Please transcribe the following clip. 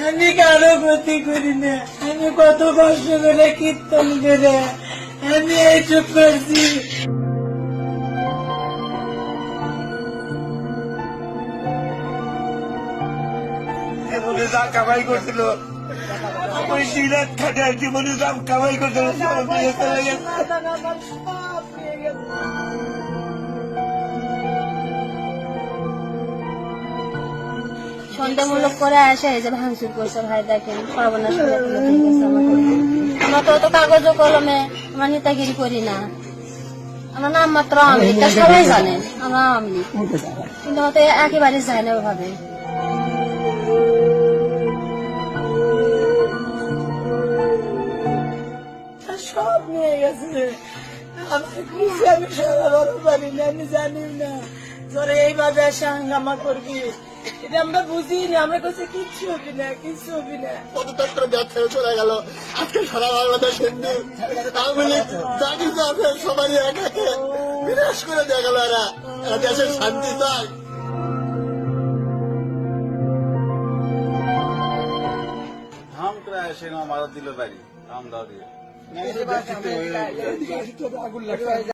আমি কারো ক্ষতি করি না, আমি কত কষ্ট করে কীর্তন করে আমি এইসব করছি। জীবনে যা কামাই করছিল ওই দিনের খাটে জীবনে যা কামাই করছিল সব নিয়ে চলে গেছে। সন্দেহমূলক করে আসে যে ভাঙচুর করছে, ভাই দেখেন সর্বনাশ করে দিয়েছে আমাকে। আমরা তো অত কাগজ কলমে আমরা নেতাগিরি করি না, আমার নাম মাত্র আওয়ামী লীগ, সবাই জানেন আমরা আওয়ামী লীগ, কিন্তু আমার তো একেবারে যায় না ওভাবে। সব নিয়ে গেছে, আমার কিছু আমি সরাবো পারি না, আমি জানি না তোরা এইভাবে এসে হাঙ্গামা করবি, এটা আমরা বুঝি না। আমরা কাছে কিচ্ছু হবি না, কিচ্ছু হবি না। পদযাত্রা ব্যর্থ চলে গেল। আজকে সারা বাংলাদেশ হিন্দু আওয়ামী লীগ যা কিছু আছে সবারই একাকে বিনাশ করে দেওয়া গেল। এরা দেশের শান্তি চায়। ধাম করে এসে মারা দিল বাড়ি, ধাম দাও দিয়ে